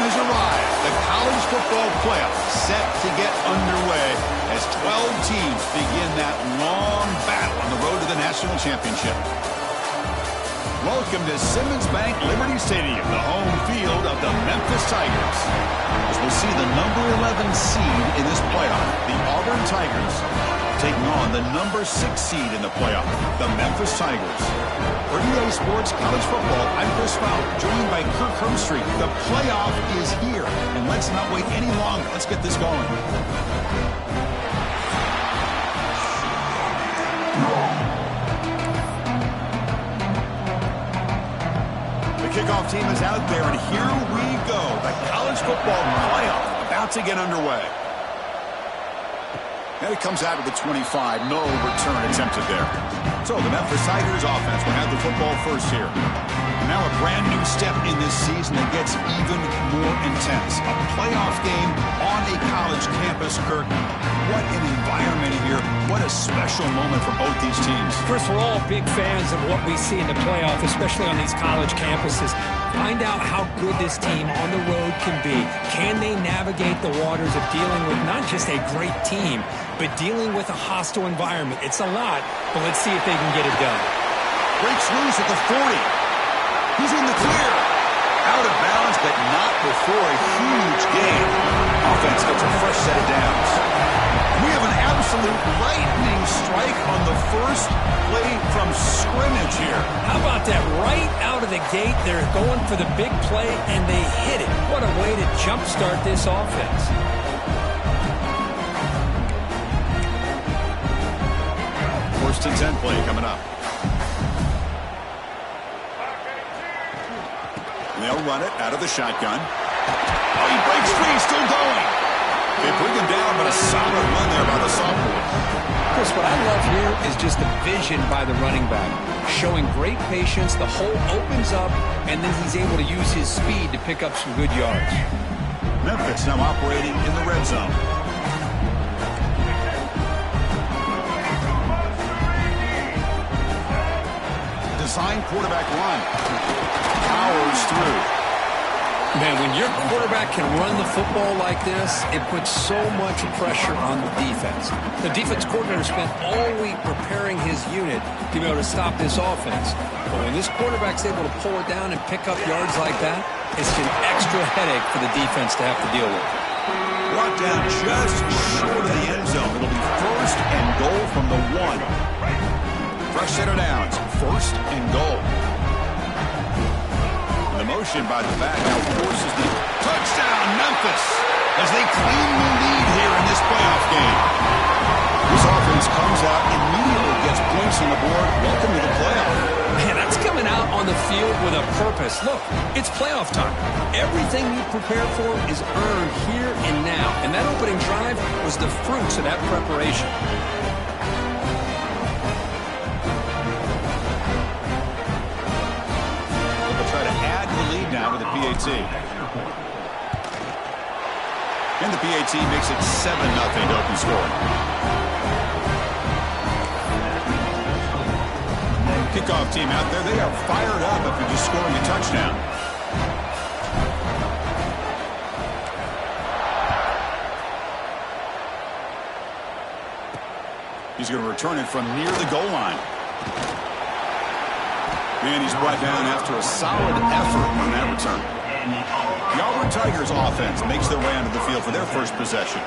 has arrived. The college football playoff set to get underway as 12 teams begin that long battle on the road to the national championship. Welcome to Simmons Bank Liberty Stadium, the home field of the Memphis Tigers. As we'll see the number 11 seed in this playoff, the Auburn Tigers, taking on the number 6 seed in the playoff, the Memphis Tigers. For EA Sports College Football, I'm Chris Fowler, joined by Kirk Herbstreit. The playoff is here, and let's not wait any longer. Let's get this going. Kickoff team is out there, and here we go. The college football playoff about to get underway. And it comes out of the 25. No return attempted there. So the Memphis Tigers offense will have the football first here. And now a brand new step in this season that gets even more intense. A playoff game on a college campus, Kirk. What an environment here. What a special moment for both these teams. First, we're all big fans of what we see in the playoff, especially on these college campuses. Find out how good this team on the road can be. Can they navigate the waters of dealing with not just a great team, but dealing with a hostile environment? It's a lot, but let's see if they can get it done. Breaks loose at the 40. He's in the clear. Out of bounds, but not before a huge gain. Offense gets a fresh set of downs. We have an absolute lightning strike on the first play from scrimmage here. How about that? Right out of the gate, they're going for the big play, and they hit it. What a way to jumpstart this offense. First and 10 play coming up. They'll run it out of the shotgun. Oh, he breaks free, still going. They bring him down, but a solid run there by the sophomore. Chris, what I love here is just the vision by the running back. Showing great patience, the hole opens up, and then he's able to use his speed to pick up some good yards. Memphis now operating in the red zone. Design quarterback run. Powers through. Man, when your quarterback can run the football like this, it puts so much pressure on the defense. The defense coordinator spent all week preparing his unit to be able to stop this offense. But when this quarterback's able to pull it down and pick up yards like that, it's an extra headache for the defense to have to deal with. Brought down just short of the end zone. It'll be first and goal from the 1. Fresh set of downs. First and goal. The motion by the back now forces the touchdown Memphis as they claim the lead here in this playoff game. This offense comes out immediately, gets points on the board. Welcome to the playoff. Man, that's coming out on the field with a purpose. Look, it's playoff time. Everything you prepare for is earned here and now. And that opening drive was the fruits of that preparation. Now with the PAT. And the PAT makes it 7-0 to open scoring. Kickoff team out there, they are fired up after just scoring a touchdown. He's going to return it from near the goal line. And he's brought down after a solid effort on that return. The Auburn Tigers offense makes their way onto the field for their first possession.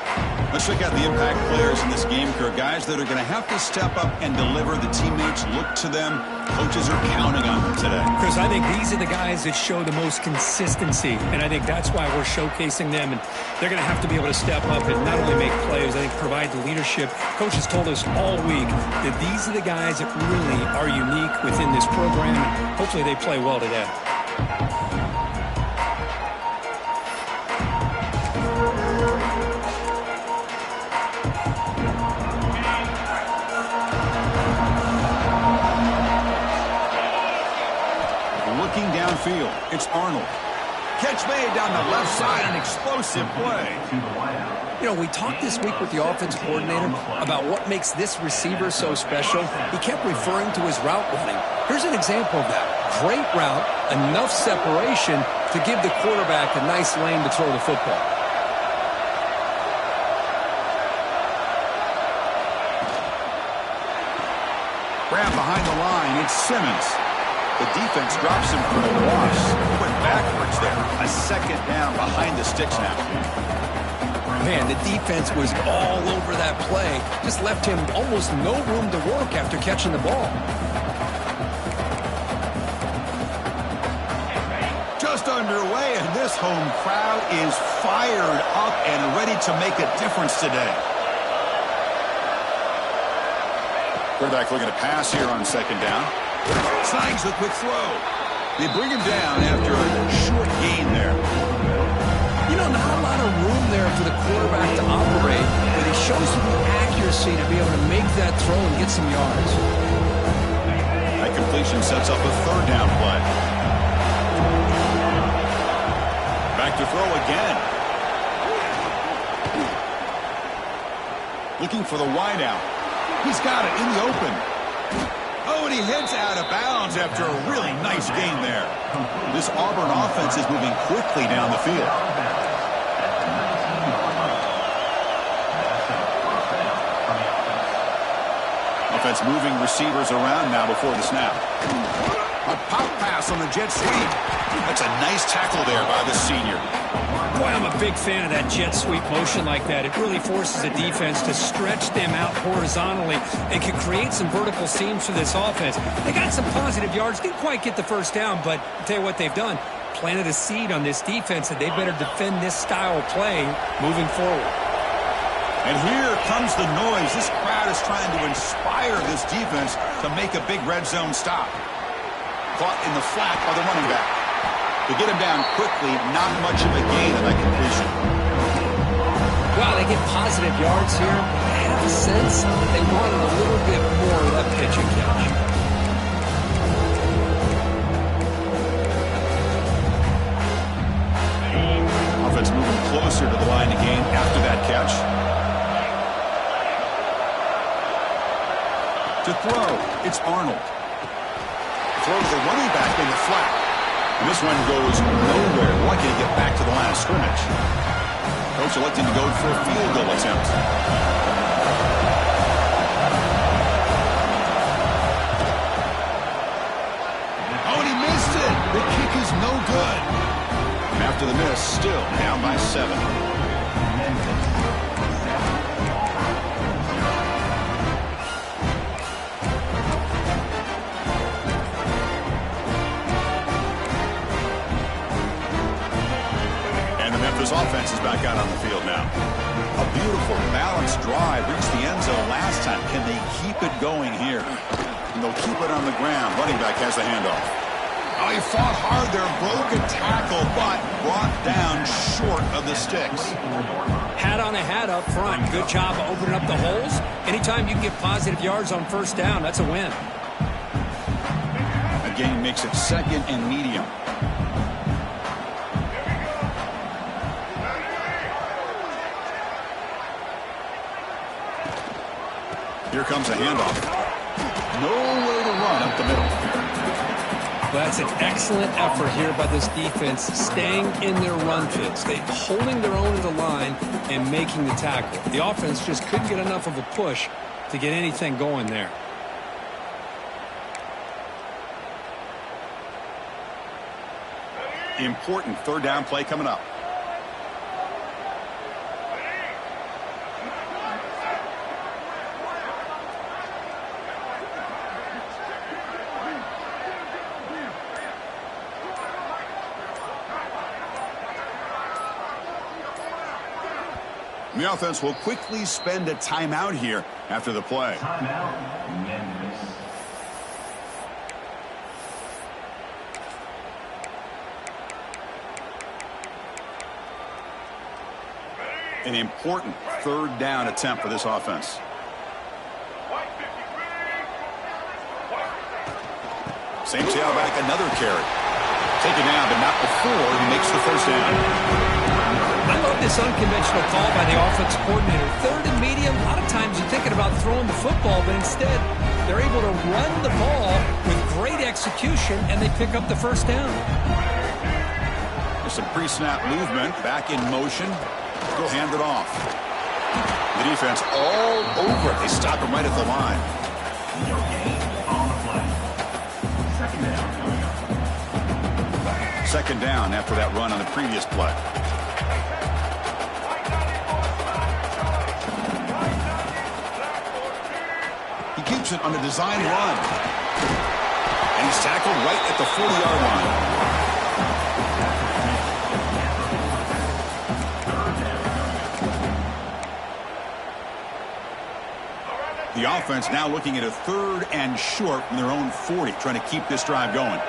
Let's check out the impact players in this game, Kirk. Guys that are going to have to step up and deliver. The teammates look to them. Coaches are counting on them today. Chris, I think these are the guys that show the most consistency, and I think that's why we're showcasing them. And they're going to have to be able to step up and not only make plays, I think provide the leadership. Coaches told us all week that these are the guys that really are unique within this program. Hopefully they play well today. Looking downfield, it's Arnold. Catch made down the left side, an explosive play. You know, we talked this week with the offensive coordinator about what makes this receiver so special. He kept referring to his route running. Here's an example of that. Great route, enough separation to give the quarterback a nice lane to throw the football. Grab behind the line, it's Simmons. The defense drops him for the loss. He went backwards there. A second down behind the sticks now. Man, the defense was all over that play. Just left him almost no room to work after catching the ball. Just underway, and this home crowd is fired up and ready to make a difference today. Quarterback looking to pass here on second down. Signs the quick throw. They bring him down after a short gain there. You know, not a lot of room there for the quarterback to operate, but he shows some accuracy to be able to make that throw and get some yards. That completion sets up a third down play. Back to throw again. Looking for the wideout. He's got it in the open. Oh, and he heads out of bounds after a really nice gain there. This Auburn offense is moving quickly down the field. Offense moving receivers around now before the snap. A pop pass on the jet sweep. That's a nice tackle there by the senior. Boy, I'm a big fan of that jet sweep motion like that. It really forces the defense to stretch them out horizontally and can create some vertical seams for this offense. They got some positive yards. Didn't quite get the first down, but I'll tell you what they've done. Planted a seed on this defense that they better defend this style of play moving forward. And here comes the noise. This crowd is trying to inspire this defense to make a big red zone stop. Caught in the flat by the running back. To get him down quickly, not much of a gain on that completion. Well, they get positive yards here. I have a sense that they wanted a little bit more of that pitch and catch. Offense moving closer to the line of game after that catch. To throw, it's Arnold. Throws the running back in the flat. And this one goes nowhere. Lucky to get back to the line of scrimmage. Coach electing to go for a field goal attempt. Oh, and he missed it. The kick is no good. And after the miss, still down by 7. Memphis offense is back out on the field now. A beautiful, balanced drive reached the end zone last time. Can they keep it going here? And they'll keep it on the ground. Running back has the handoff. Oh, he fought hard there, broke a tackle, but brought down short of the sticks. Hat on a hat up front. Good job of opening up the holes. Anytime you can get positive yards on first down, that's a win. Again, makes it second and medium. Here comes a handoff. Nowhere to run up the middle. Well, that's an excellent effort here by this defense, staying in their run fits. They holding their own to the line and making the tackle. The offense just couldn't get enough of a push to get anything going there. Important third down play coming up. The offense will quickly spend a timeout here after the play. Timeout, Memphis. An important third down attempt for this offense. Same tailback, another carry. Taken down, but not before he makes the first down. I love this unconventional call by the offensive coordinator. Third and medium, a lot of times you're thinking about throwing the football, but instead they're able to run the ball with great execution, and they pick up the first down. There's some pre-snap movement, back in motion. Go hand it off. The defense all over it. They stop him right at the line. Second down after that run on the previous play. He keeps it on a design run. And he's tackled right at the 40-yard line. The offense now looking at a 3rd and short from their own 40, trying to keep this drive going.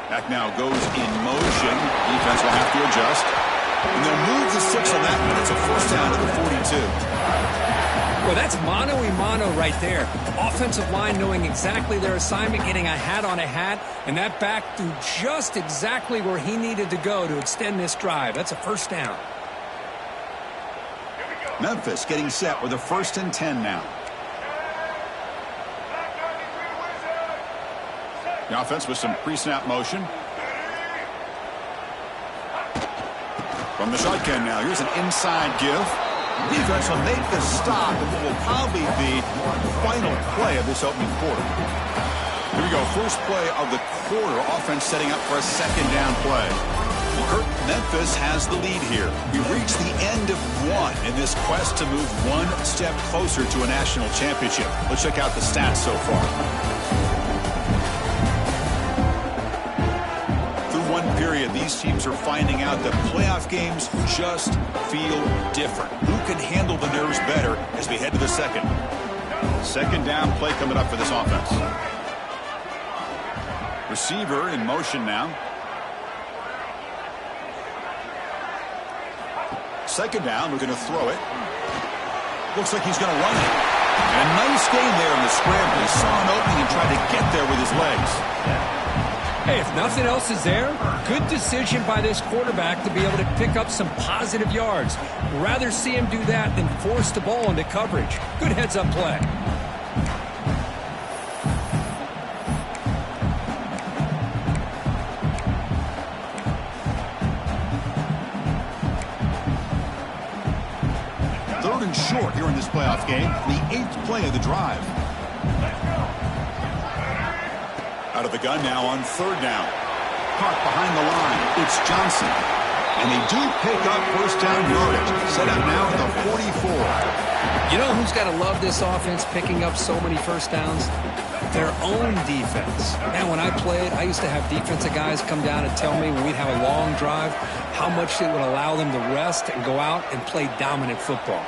Back now goes in motion. Defense will have to adjust. And they'll move the 6 on that one. It's a first down to the 42. Well, that's mano-a-mano right there. Offensive line knowing exactly their assignment, getting a hat on a hat, and that back threw just exactly where he needed to go to extend this drive. That's a first down. Memphis getting set with a 1st and 10 now. The offense with some pre-snap motion. From the shotgun now, here's an inside give. Defense will make the stop in what will probably be the final play of this opening quarter. Here we go, first play of the quarter. Offense setting up for a second down play. Memphis has the lead here. We reach the end of one in this quest to move one step closer to a national championship. Let's check out the stats so far. Period. These teams are finding out that playoff games just feel different. Who can handle the nerves better as we head to the second? Second down play coming up for this offense. Receiver in motion now. Second down, looking to throw it. Looks like he's going to run it. And a nice gain there in the scramble. He saw an opening and tried to get there with his legs. Hey, if nothing else is there, good decision by this quarterback to be able to pick up some positive yards. Rather see him do that than force the ball into coverage. Good heads-up play. Third and short here in this playoff game. The 8th play of the drive. Out of the gun now on 3rd down. Caught behind the line. It's Johnson. And they do pick up first down yardage. Set up now at the 44. You know who's got to love this offense picking up so many first downs? Their own defense. Man, when I played, I used to have defensive guys come down and tell me when we'd have a long drive how much it would allow them to rest and go out and play dominant football.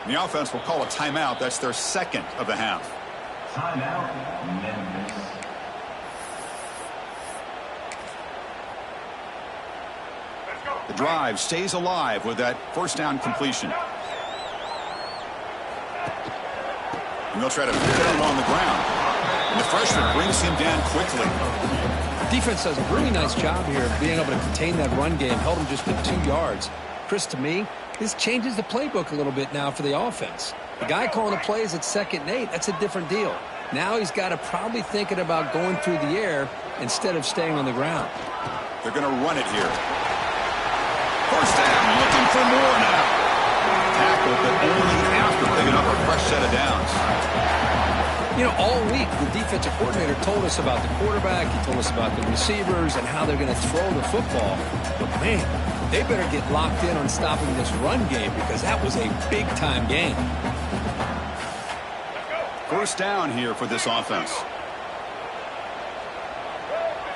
The offense will call a timeout. That's their second of the half. Timeout, Memphis. The drive stays alive with that first down completion. And they'll try to put him on the ground. And the freshman brings him down quickly. Defense does a really nice job here of being able to contain that run game. Held him just to 2 yards. Chris, to me, this changes the playbook a little bit now for the offense. The guy calling the plays at 2nd and 8, that's a different deal. Now he's got to probably thinking about going through the air instead of staying on the ground. They're going to run it here. First down, looking for more now. Tackle, but only after picking up a fresh set of downs. You know, all week the defensive coordinator told us about the quarterback. He told us about the receivers and how they're going to throw the football. But, man, they better get locked in on stopping this run game because that was a big-time game. First down here for this offense.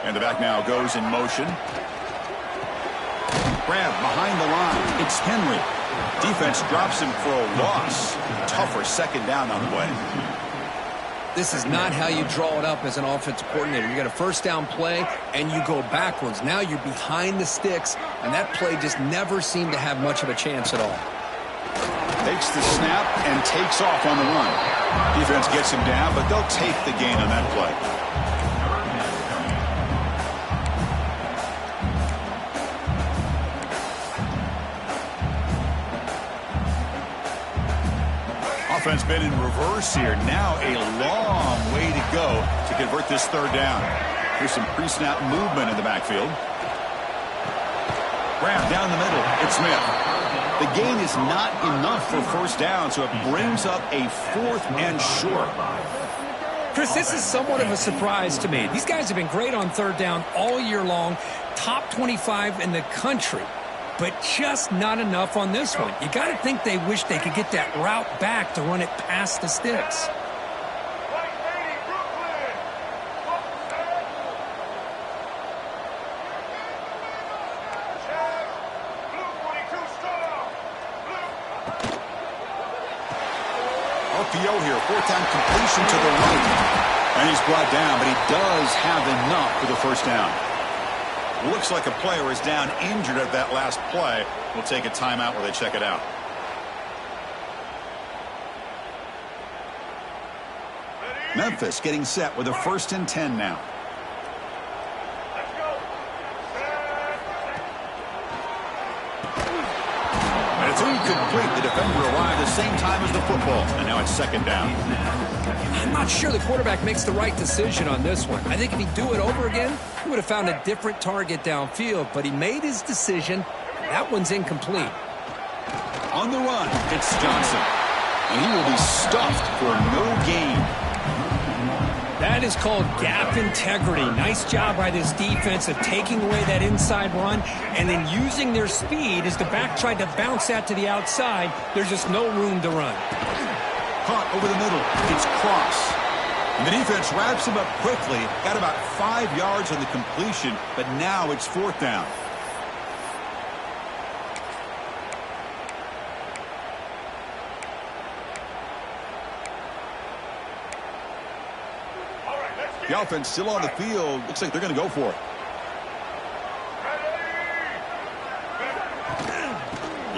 And the back now goes in motion. Grab behind the line. It's Henry. Defense drops him for a loss. Tougher second down on the way. This is not how you draw it up as an offensive coordinator. You got a first down play, and you go backwards. Now you're behind the sticks, and that play just never seemed to have much of a chance at all. Takes the snap and takes off on the run. Defense gets him down, but they'll take the gain on that play. Offense been in reverse here. Now a long way to go to convert this third down. Here's some pre-snap movement in the backfield. Grab down the middle. It's Smith. The gain is not enough for first down, so it brings up a 4th and short. Chris, this is somewhat of a surprise to me. These guys have been great on third down all year long, top 25 in the country, but just not enough on this one. You got to think they wish they could get that route back to run it past the sticks. RPO here, 4th down completion to the right. And he's brought down, but he does have enough for the first down. Looks like a player is down injured at that last play. We'll take a timeout while they check it out. Memphis getting set with a 1st and 10 now. And it's incomplete. The defender arrived the same time as the football. And now it's 2nd down. I'm not sure the quarterback makes the right decision on this one. I think if he'd do it over again, he would have found a different target downfield, but he made his decision. That one's incomplete. On the run, it's Johnson. And he will be stuffed for no gain. That is called gap integrity. Nice job by this defense of taking away that inside run and then using their speed as the back tried to bounce that to the outside. There's just no room to run. Caught over the middle. It's Cross. And the defense wraps him up quickly. Got about 5 yards on the completion, but now it's 4th down. The offense still on the field. Looks like they're going to go for it.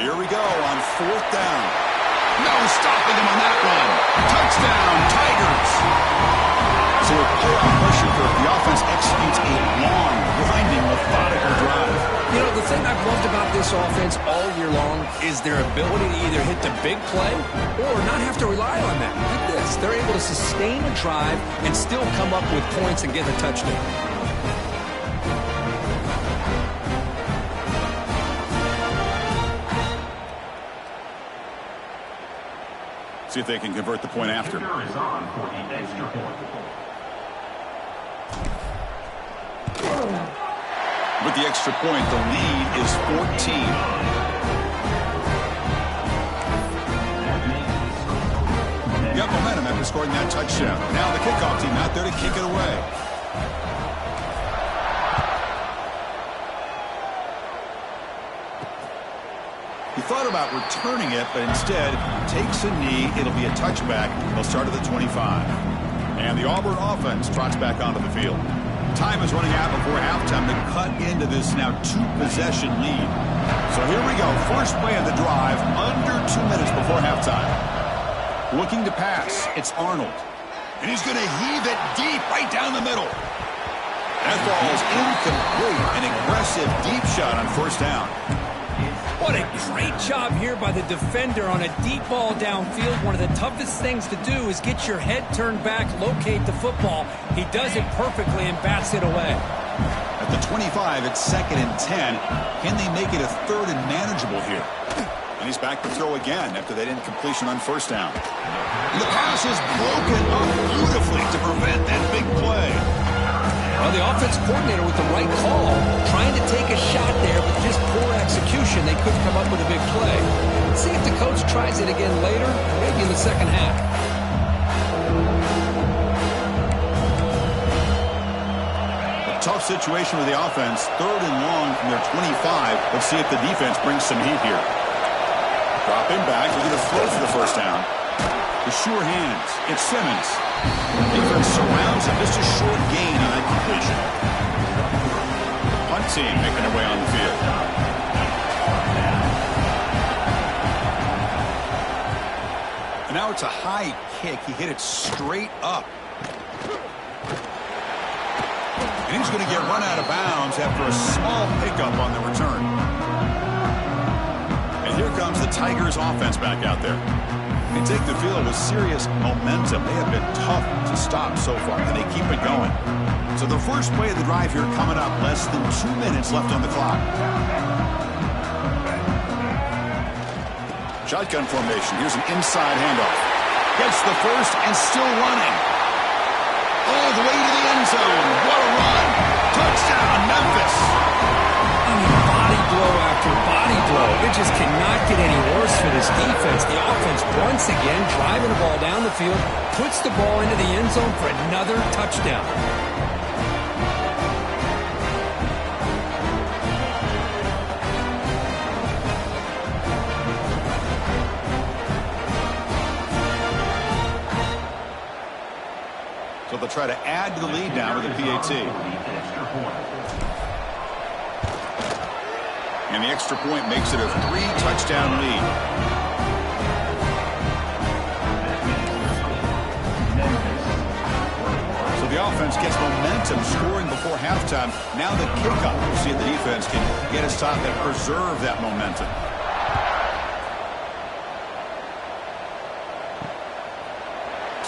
Here we go on 4th down. No stopping him on that one. Touchdown, Tigers. So with playoff pressure for the offense executes a long, grinding, methodical drive. You know, the thing I've loved about this offense all year long is their ability to either hit the big play or not have to rely on that. Like this, they're able to sustain a drive and still come up with points and get a touchdown. See if they can convert the point after. Is on for the extra point. With the extra point, the lead is 14. Got momentum after scoring that touchdown. Now the kickoff team out there to kick it away. He thought about returning it, but instead takes a knee. It'll be a touchback. They'll start at the 25. And the Auburn offense trots back onto the field. Time is running out before halftime to cut into this now 2-possession lead. So here we go. First play of the drive, under 2 minutes before halftime. Looking to pass. It's Arnold. And he's going to heave it deep right down the middle. That ball is incomplete. An aggressive deep shot on first down. What a great job here by the defender on a deep ball downfield. One of the toughest things to do is get your head turned back, locate the football. He does it perfectly and bats it away. At the 25, it's 2nd and 10. Can they make it a 3rd and manageable here? And he's back to throw again after that incompletion on first down. And the pass is broken up beautifully to prevent that big play. Well, the offense coordinator with the right call, trying to take a shot there, but just poor execution. They couldn't come up with a big play. Let's see if the coach tries it again later, maybe in the second half. A tough situation with the offense. 3rd and long from their 25. Let's see if the defense brings some heat here. Drop him back. They're going to throw for the first down. The sure hands. It's Simmons. Defense surrounds him. Just a short gain on that completion. Punt team making their way on the field. And now it's a high kick. He hit it straight up. And he's going to get run out of bounds after a small pickup on the return. And here comes the Tigers offense back out there. They take the field with serious momentum. They have been tough to stop so far, and they keep it going. So the first play of the drive here coming up, less than 2 minutes left on the clock. Shotgun formation. Here's an inside handoff. Gets the first and still running. All the way to the end zone. What a run. Touchdown, Memphis. I mean, body blow after body blow. It just cannot get any worse for this defense. The offense once again driving the ball down the field, puts the ball into the end zone for another touchdown. So they'll try to add to the lead now with a PAT. And the extra point makes it a 3-touchdown lead. So the offense gets momentum, scoring before halftime. Now the kickoff. We'll see if the defense can get a stop and preserve that momentum.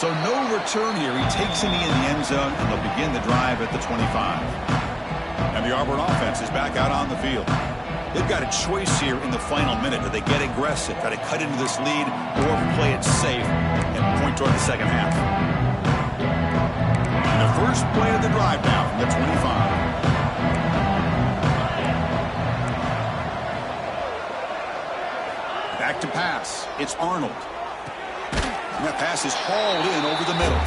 So no return here. He takes it in the end zone, and they'll begin the drive at the 25. And the Auburn offense is back out on the field. They've got a choice here in the final minute. Do they get aggressive, try to cut into this lead, or play it safe and point toward the second half? And the first play of the drive now from the 25. Back to pass. It's Arnold. And that pass is hauled in over the middle.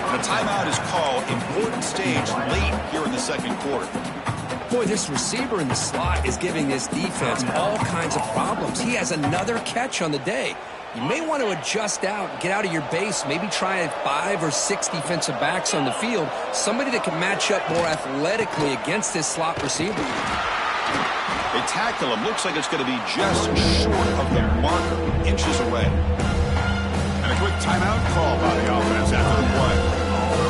And a timeout is called. Important stage late here in the second quarter. Boy, this receiver in the slot is giving this defense all kinds of problems. He has another catch on the day. You may want to adjust out, get out of your base, maybe try 5 or 6 defensive backs on the field, somebody that can match up more athletically against this slot receiver. They tackle him. Looks like it's going to be just short of the marker, inches away. And a quick timeout call by the offense after the play.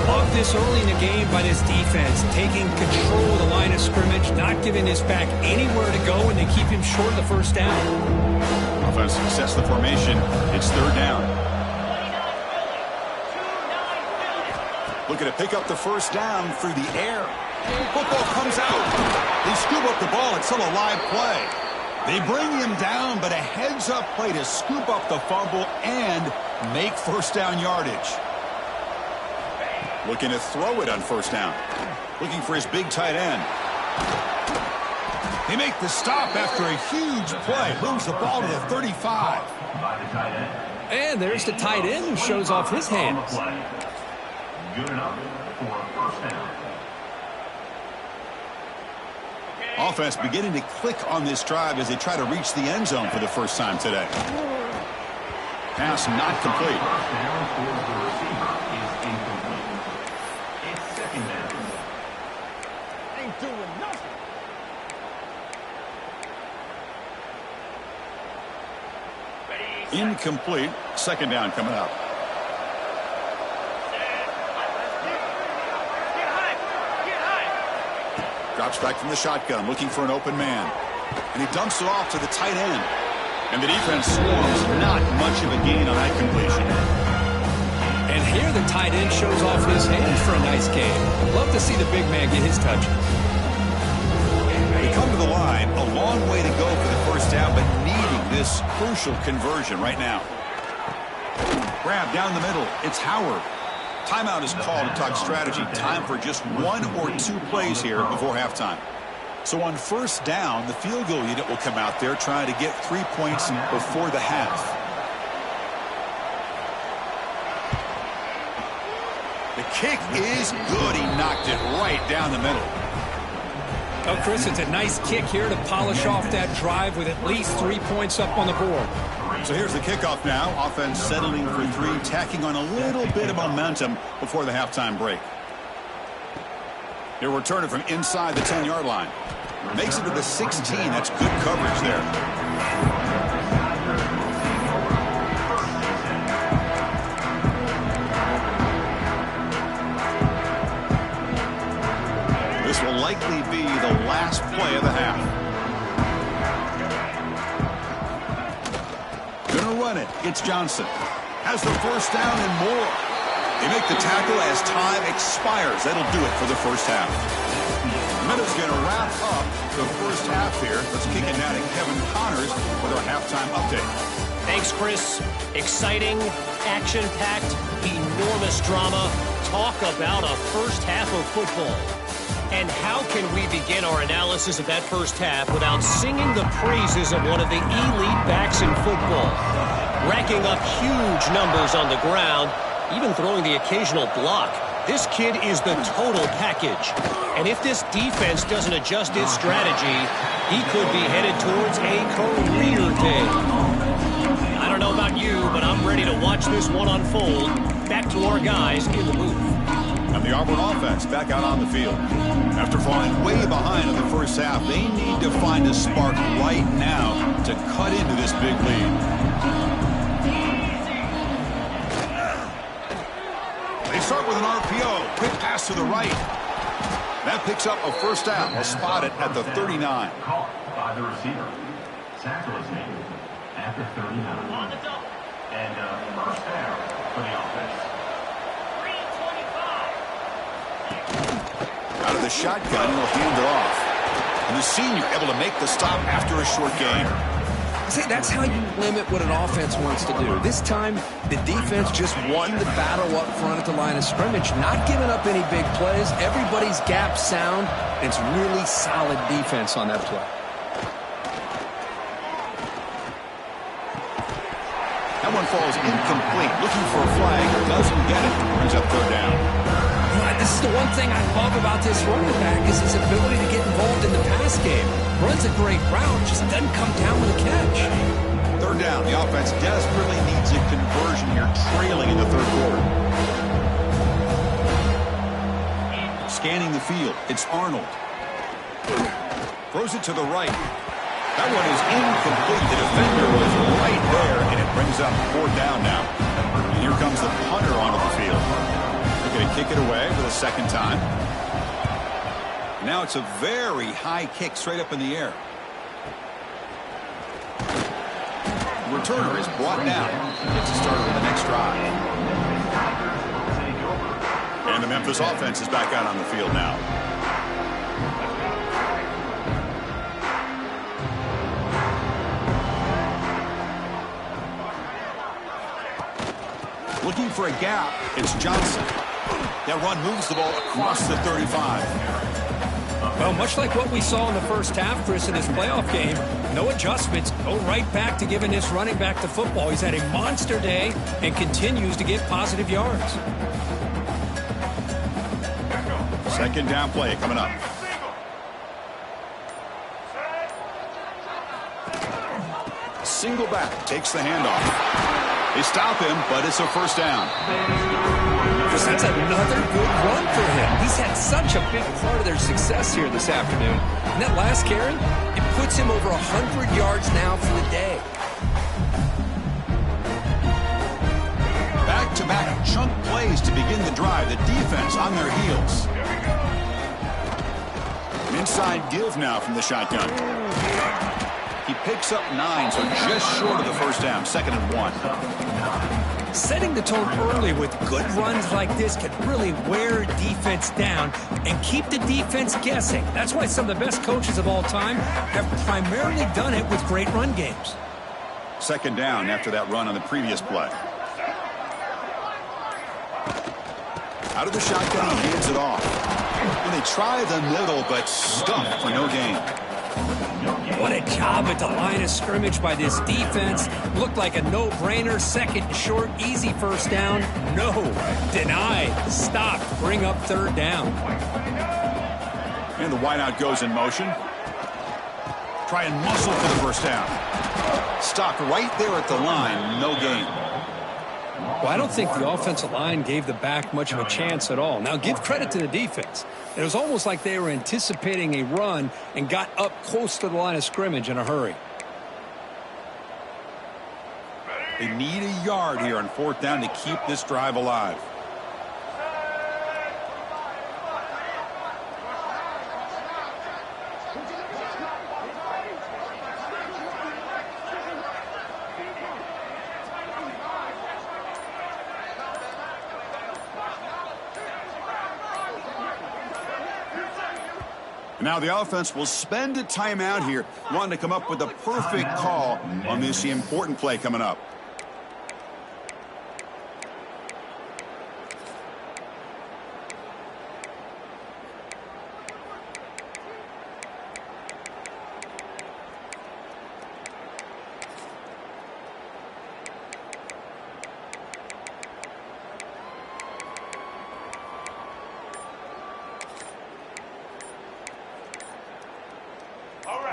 Love this early in the game by this defense, taking control of the line of scrimmage, not giving this back anywhere to go, and they keep him short of the first down. Offense success the formation. It's third down. Looking to pick up the first down through the air. Football comes out. They scoop up the ball. It's still a live play. They bring him down, but a heads-up play to scoop up the fumble and make first down yardage. Looking to throw it on first down. Looking for his big tight end. They make the stop after a huge play. Moves the ball to the 35. And there's the tight end who shows off his hands. Good enough for a first down. Offense beginning to click on this drive as they try to reach the end zone for the first time today. Pass not complete. First down for the receiver is incomplete. It's second down. Ain't doing nothing. Incomplete. Second down coming up. Drops back from the shotgun, looking for an open man. And he dumps it off to the tight end. And the defense swarms. Not much of a gain on that completion. And here the tight end shows off his hands for a nice game. Love to see the big man get his touch. They come to the line. A long way to go for the first down, but needing this crucial conversion right now. Grab down the middle. It's Howard. Timeout is called to talk strategy. Time for just 1 or 2 plays here before halftime. So on first down, the field goal unit will come out there trying to get 3 points before the half. The kick is good. He knocked it right down the middle. Oh, Chris, it's a nice kick here to polish off that drive with at least 3 points up on the board. So here's the kickoff now. Offense settling for 3, tacking on a little bit of momentum before the halftime break. He'll return it from inside the 10-yard line. Makes it to the 16. That's good coverage there. This will likely be the last play of the half. Gonna run it. It's Johnson. Has the first down and more. They make the tackle as time expires. That'll do it for the first half. Minutes going to wrap up the first half here. Let's kick it now to Kevin Connors with our halftime update. Thanks, Chris. Exciting, action-packed, enormous drama. Talk about a first half of football. And how can we begin our analysis of that first half without singing the praises of one of the elite backs in football? Racking up huge numbers on the ground, even throwing the occasional block. This kid is the total package. And if this defense doesn't adjust its strategy, he could be headed towards a career day. I don't know about you, but I'm ready to watch this one unfold. Back to our guys in the booth. And the Auburn offense back out on the field. After falling way behind in the first half, they need to find a spark right now to cut into this big lead. They start with an RPO. Quick pass to the right. That picks up a first down. They'll spot it at the 39. Caught by the receiver. Tackle is made at the 39. And first down for the offense. Out of the shotgun, he'll hand it off. And the senior able to make the stop after a short gain. See, that's how you limit what an offense wants to do. This time, the defense just won the battle up front at the line of scrimmage, not giving up any big plays. Everybody's gap sound. It's really solid defense on that play. That one falls incomplete. Looking for a flag. Doesn't get it. Brings up third down. This is the one thing I love about this running back is his ability to get involved in the pass game. Runs a great route, just doesn't come down with a catch. Third down. The offense desperately needs a conversion here, trailing in the third quarter. Scanning the field. It's Arnold. Throws it to the right. That one is incomplete. The defender was right there, and it brings up fourth down now. And here comes the punter onto the field. They're going to kick it away for the second time. Now it's a very high kick straight up in the air. The returner is brought down. Gets a starter with the next drive. And the Memphis offense is back out on the field now. Looking for a gap. It's Johnson. That run moves the ball across the 35. Well, much like what we saw in the first half, Chris, in this playoff game, no adjustments. Go right back to giving this running back the football. He's had a monster day and continues to get positive yards. Second down play coming up. Single back takes the handoff. They stop him, but it's a first down. Chris, that's another good run for him. He's had such a big part of their success here this afternoon. And that last carry, it puts him over 100 yards now for the day. Back-to-back chunk plays to begin the drive. The defense on their heels. An inside give now from the shotgun. He picks up 9, so just short of the first down. 2nd and 1. Setting the tone early with good runs like this can really wear defense down and keep the defense guessing. That's why some of the best coaches of all time have primarily done it with great run games. 2nd down after that run on the previous play. Out of the shotgun, he hands it off. And they try the middle, but stuffed for no gain. What a job at the line of scrimmage by this defense. Looked like a no-brainer. 2nd and short, easy first down. No, denied, stopped, bring up 3rd down. And the wideout goes in motion. Try and muscle for the first down. Stopped right there at the line. No gain. Well, I don't think the offensive line gave the back much of a chance at all. Now, give credit to the defense. It was almost like they were anticipating a run and got up close to the line of scrimmage in a hurry. They need a yard here on 4th down to keep this drive alive. Now the offense will spend a timeout here, wanting to come up with a perfect call on this important play coming up.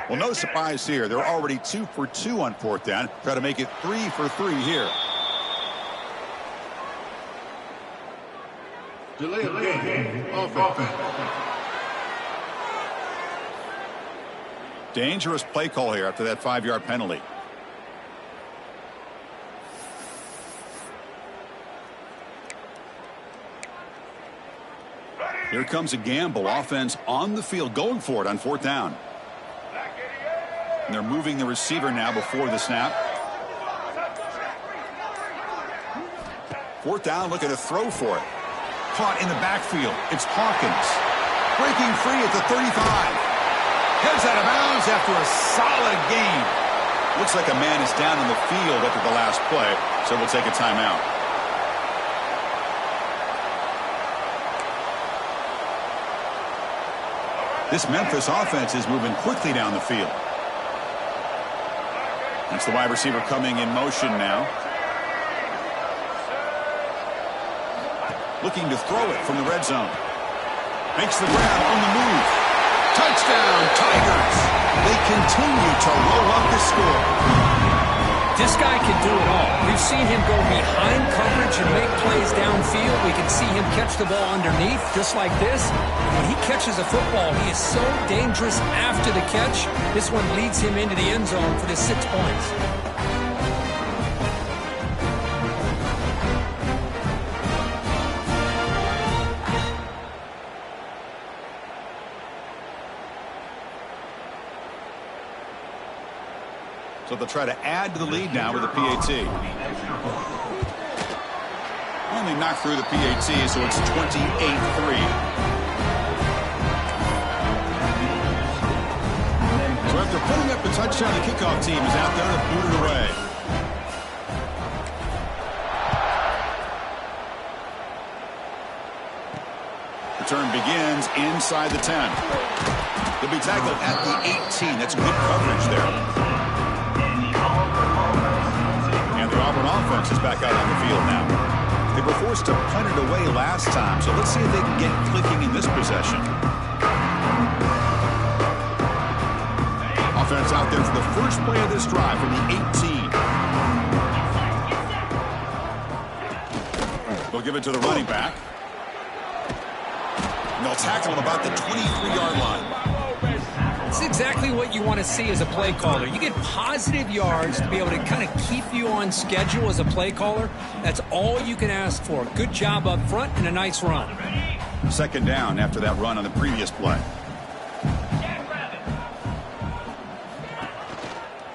Well, no surprise here. They're already 2 for 2 on 4th down. Try to make it 3 for 3 here. Delay game. Offense. Dangerous play call here after that 5-yard penalty. Here comes a gamble. Offense on the field, going for it on 4th down. And they're moving the receiver now before the snap. 4th down, looking to throw for it. Caught in the backfield. It's Hawkins. Breaking free at the 35. Heads out of bounds after a solid gain. Looks like a man is down on the field after the last play, so we'll take a timeout. This Memphis offense is moving quickly down the field. That's the wide receiver coming in motion now. Looking to throw it from the red zone. Makes the grab on the move. Touchdown, Tigers. They continue to roll up the score. This guy can do it all. We've seen him go behind coverage and make plays downfield. We can see him catch the ball underneath just like this. And when he catches a football, he is so dangerous after the catch. This one leads him into the end zone for the 6 points. So they'll try to add to the lead now with a PAT. Only knocked through the PAT, so it's 28-3. So after putting up a touchdown, the kickoff team is out there to boot it away. Return begins inside the 10. They'll be tackled at the 18. That's good coverage there. The Auburn offense is back out on the field now. They were forced to punt it away last time, so let's see if they can get clicking in this possession. Offense out there for the first play of this drive from the 18. They'll give it to the running back. And they'll tackle him about the 23-yard line. It's exactly what you want to see as a play caller. You get positive yards to be able to kind of keep you on schedule as a play caller. That's all you can ask for. Good job up front and a nice run. 2nd down after that run on the previous play.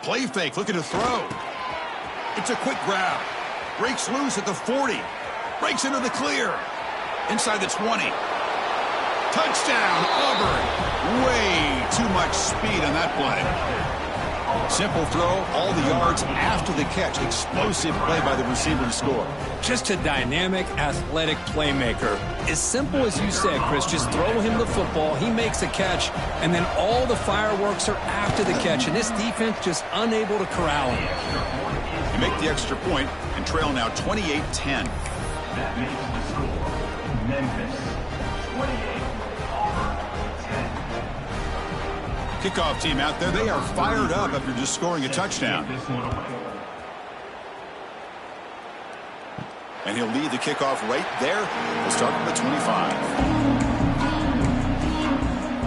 Play fake, looking to throw. It's a quick grab. Breaks loose at the 40. Breaks into the clear. Inside the 20. Touchdown, Auburn. Way too much speed on that play. Simple throw, all the yards after the catch. Explosive play by the receiver to score. Just a dynamic, athletic playmaker. As simple as you said, Chris, just throw him the football, he makes a catch, and then all the fireworks are after the catch. And this defense just unable to corral him. You make the extra point and trail now 28-10. That makes the score Memphis 28, Auburn 10. Kickoff team out there, they are fired up after just scoring a touchdown. And he'll lead the kickoff right there. We'll start with the 25.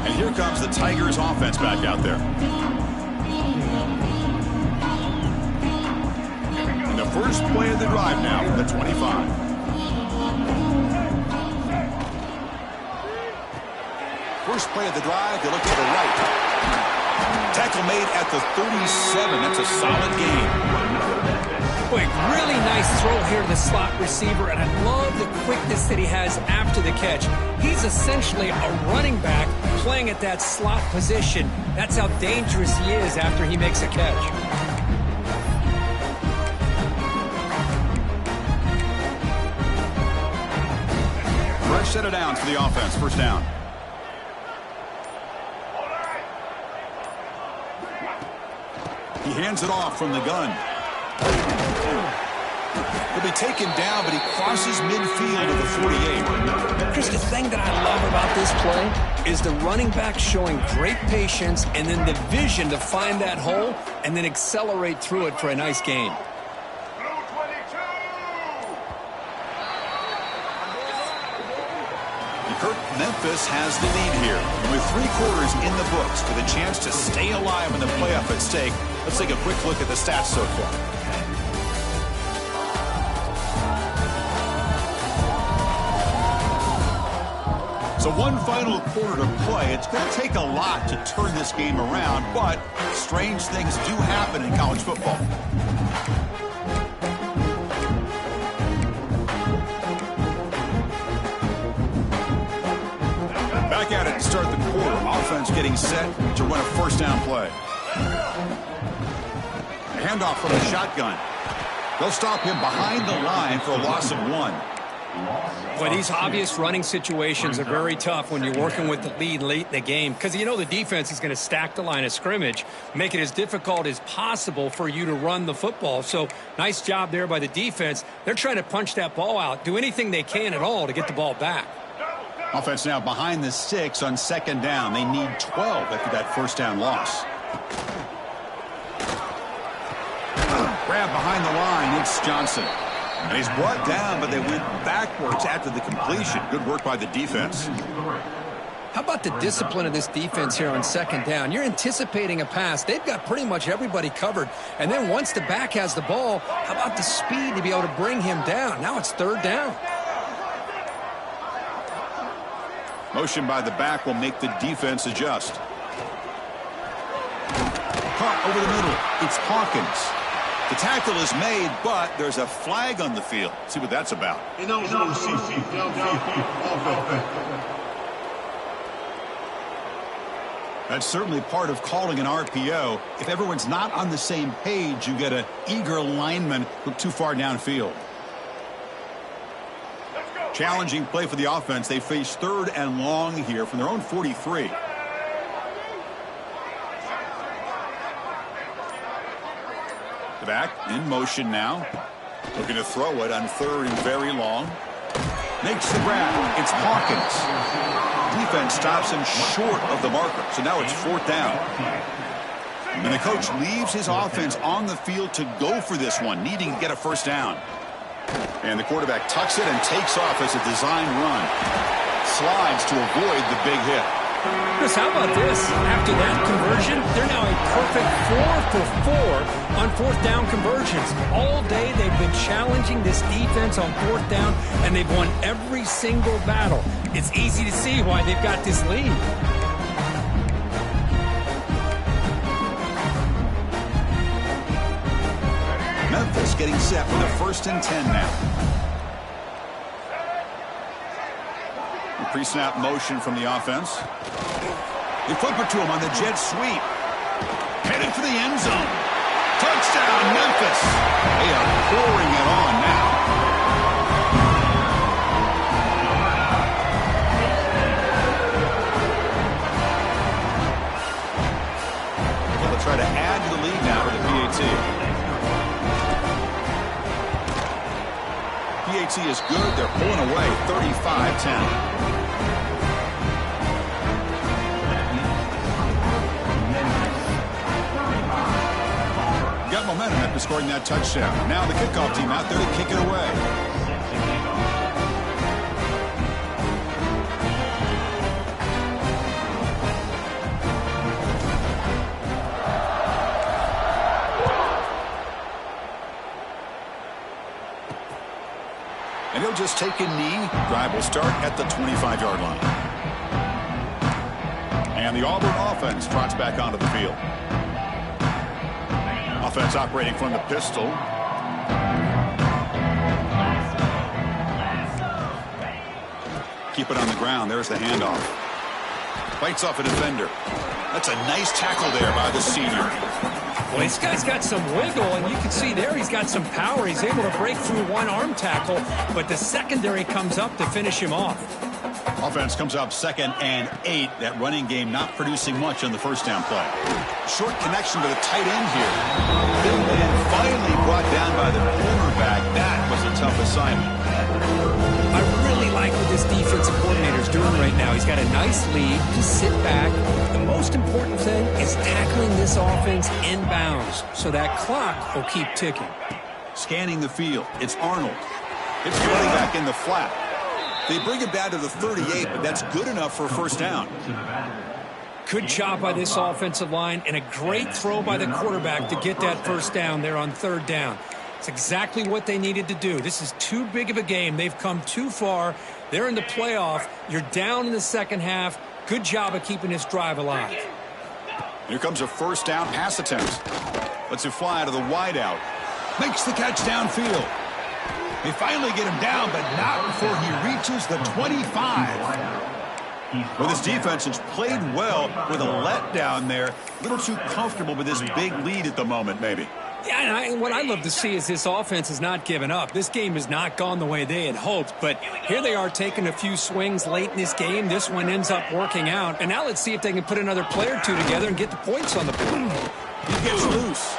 And here comes the Tigers offense back out there. And the first play of the drive now from the 25. First play of the drive, you look to the right. Tackle made at the 37. That's a solid gain. Boy, really nice throw here to the slot receiver, and I love the quickness that he has after the catch. He's essentially a running back playing at that slot position. That's how dangerous he is after he makes a catch. Fresh set of downs for the offense. First down. He hands it off from the gun. He'll be taken down, but he crosses midfield of the 48. Chris, the thing that I love about this play is the running back showing great patience and then the vision to find that hole and then accelerate through it for a nice gain. Memphis has the lead here. With 3 quarters in the books with a chance to stay alive in the playoff at stake, let's take a quick look at the stats so far. So one final quarter to play. It's going to take a lot to turn this game around, but strange things do happen in college football. Back at it to start the quarter. Offense getting set to run a first down play. A handoff from the shotgun. They'll stop him behind the line for a loss of 1. But these obvious running situations are very tough when you're working with the lead late in the game, because you know the defense is going to stack the line of scrimmage, make it as difficult as possible for you to run the football. So nice job there by the defense. They're trying to punch that ball out, do anything they can at all to get the ball back. Offense now behind the 6 on second down. They need 12 after that first down loss. Grab behind the line. It's Johnson. And he's brought down, but they went backwards after the completion. Good work by the defense. How about the discipline of this defense here on second down? You're anticipating a pass. They've got pretty much everybody covered. And then once the back has the ball, how about the speed to be able to bring him down? Now it's third down. Motion by the back will make the defense adjust. Caught over the middle. It's Hawkins. The tackle is made, but there's a flag on the field. See what that's about. That's certainly part of calling an RPO. If everyone's not on the same page, you get an eager lineman look too far downfield. Challenging play for the offense. They face 3rd and long here from their own 43. The back in motion now. Looking to throw it on 3rd and very long. Makes the grab. It's Hawkins. Defense stops him short of the marker. So now it's 4th down. And the coach leaves his offense on the field to go for this one, needing to get a first down. And the quarterback tucks it and takes off as a design run. Slides to avoid the big hit. Chris, how about this? After that conversion, they're now a perfect 4 for 4 on 4th down conversions. All day they've been challenging this defense on 4th down, and they've won every single battle. It's easy to see why they've got this lead. Memphis getting set with a 1st and 10 now. Pre-snap motion from the offense. They flip it to him on the jet sweep. Headed for the end zone. Touchdown, Memphis. They are pouring it on now. They'll try to add to the lead now with the PAT. PAT is good. They're pulling away 35-10. momentum after scoring that touchdown. Now the kickoff team out there to kick it away. And he'll just take a knee. Drive will start at the 25-yard line. And the Auburn offense trots back onto the field. Offense operating from the pistol. Keep it on the ground. There's the handoff. Bites off a defender. That's a nice tackle there by the senior. Well, this guy's got some wiggle, and you can see there he's got some power. He's able to break through one arm tackle, but the secondary comes up to finish him off. Offense comes up 2nd and 8. That running game not producing much on the first down play. Short connection to the tight end here. And finally brought down by the cornerback. That was a tough assignment. I really like what this defensive coordinator is doing right now. He's got a nice lead. Just sit back. The most important thing is tackling this offense inbounds so that clock will keep ticking. Scanning the field. It's Arnold. It's running back in the flat. They bring it down to the 38, but that's good enough for a first down. Good job by this offensive line, and a great throw by the quarterback to get that first down there on 3rd down. It's exactly what they needed to do. This is too big of a game. They've come too far. They're in the playoff. You're down in the second half. Good job of keeping this drive alive. Here comes a first down pass attempt. Lets it fly to the wideout. Makes the catch downfield. They finally get him down, but not before he reaches the 25. Well, this defense has played well with a letdown there. A little too comfortable with this big lead at the moment, maybe. Yeah, and what I love to see is this offense has not given up. This game has not gone the way they had hoped, but here they are taking a few swings late in this game. This one ends up working out, and now let's see if they can put another play or two together and get the points on the board. He gets loose.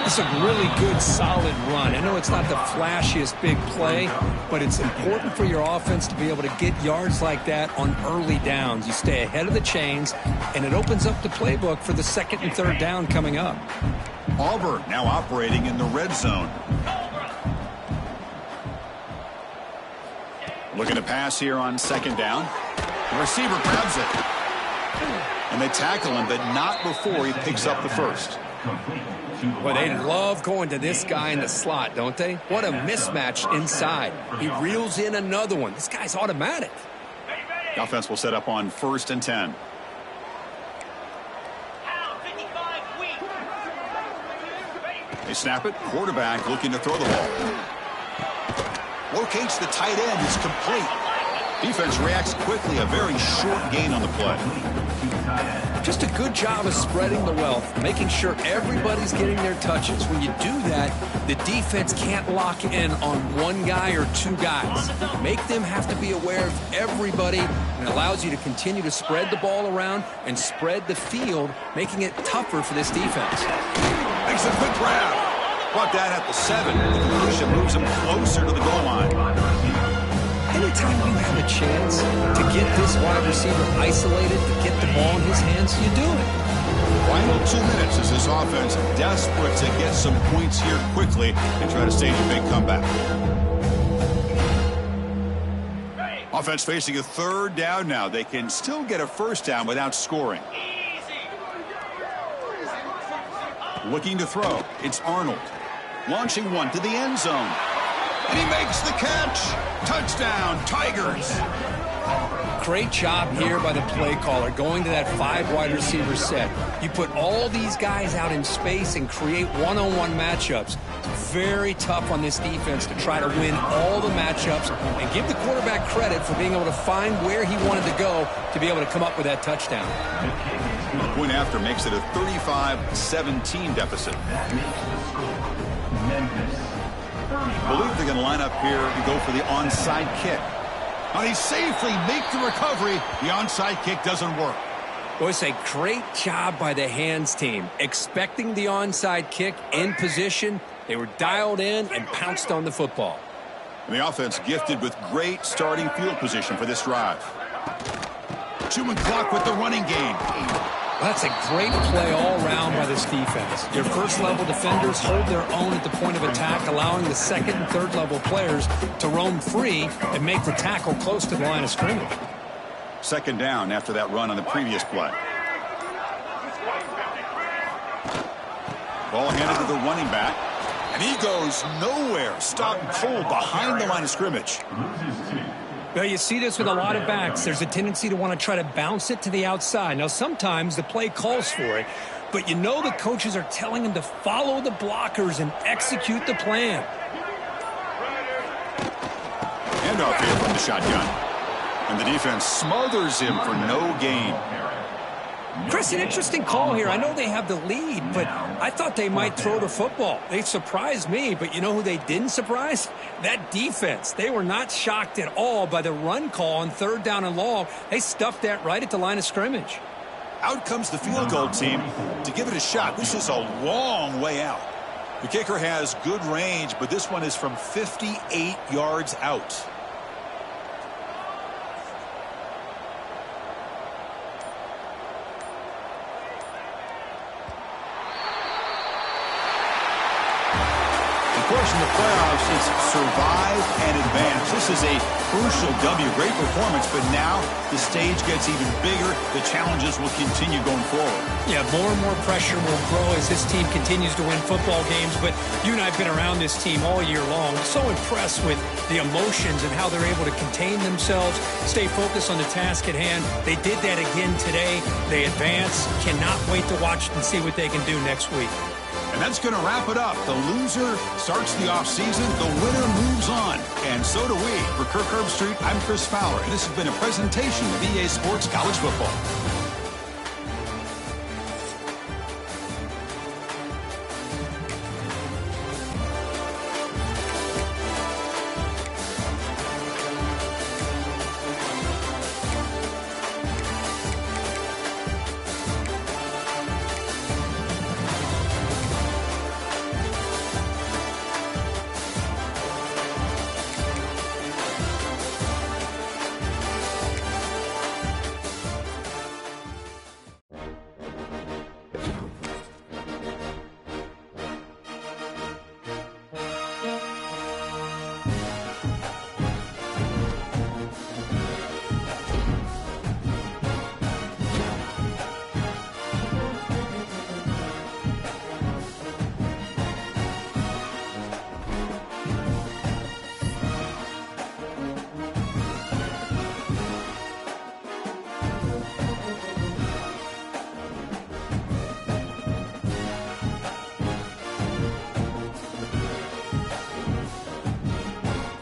It's a really good, solid run. I know it's not the flashiest big play, but it's important for your offense to be able to get yards like that on early downs. You stay ahead of the chains, and it opens up the playbook for the 2nd and 3rd down coming up. Auburn now operating in the red zone. Looking to pass here on 2nd down. The receiver grabs it. And they tackle him, but not before he picks up the first. Well, they love going to this guy in the slot, don't they? What a mismatch inside. He reels in another one. This guy's automatic. The offense will set up on 1st and 10. They snap it. Quarterback looking to throw the ball. Locates the tight end. It's complete. Defense reacts quickly. A very short gain on the play. Just a good job of spreading the wealth, making sure everybody's getting their touches. When you do that, the defense can't lock in on one guy or two guys. Make them have to be aware of everybody, and it allows you to continue to spread the ball around and spread the field, making it tougher for this defense. Makes a good grab. Brought down at the 7. The conversion moves him closer to the goal line. Anytime you have a chance to get this wide receiver isolated, to get the ball in his hands, you do it. Final 2 minutes as this offense desperate to get some points here quickly and try to stage a big comeback. Offense facing a 3rd down now. They can still get a first down without scoring. Looking to throw. It's Arnold. Launching one to the end zone. And he makes the catch. Touchdown, Tigers. Great job here by the play caller, going to that 5 wide receiver set. You put all these guys out in space and create one-on-one matchups. It's very tough on this defense to try to win all the matchups and give the quarterback credit for being able to find where he wanted to go to be able to come up with that touchdown. The point after makes it a 35-17 deficit. Memphis. I believe they're going to line up here and go for the onside kick. And he safely makes the recovery. The onside kick doesn't work. Well, it's a great job by the hands team. Expecting the onside kick in position, they were dialed in and pounced on the football. And the offense gifted with great starting field position for this drive. Chewing clock with the running game. That's a great play all around by this defense. Your first-level defenders hold their own at the point of attack, allowing the second and third-level players to roam free and make the tackle close to the line of scrimmage. Second down after that run on the previous play. Ball handed to the running back. And he goes nowhere. Stop and pull behind the line of scrimmage. Well, you see this with a lot of backs. There's a tendency to want to try to bounce it to the outside. Now, sometimes the play calls for it, but you know the coaches are telling them to follow the blockers and execute the plan. Handoff here from the shotgun. And the defense smothers him for no gain. Chris, an interesting call here. I know they have the lead, but I thought they might throw the football. They surprised me, but you know who they didn't surprise? That defense. They were not shocked at all by the run call on third down and long. They stuffed that right at the line of scrimmage. Out comes the field goal team to give it a shot. This is a long way out. The kicker has good range, but this one is from 58 yards out. In the playoffs, it's survive and advance. This is a crucial W. Great performance, but now the stage gets even bigger. The challenges will continue going forward. Yeah, more and more pressure will grow as this team continues to win football games, but you and I have been around this team all year long. So impressed with the emotions and how they're able to contain themselves, stay focused on the task at hand. They did that again today. They advance. Cannot wait to watch and see what they can do next week. And that's going to wrap it up. The loser starts the offseason. The winner moves on. And so do we. For Kirk Herbstreit, I'm Chris Fowler. And this has been a presentation of EA Sports College Football.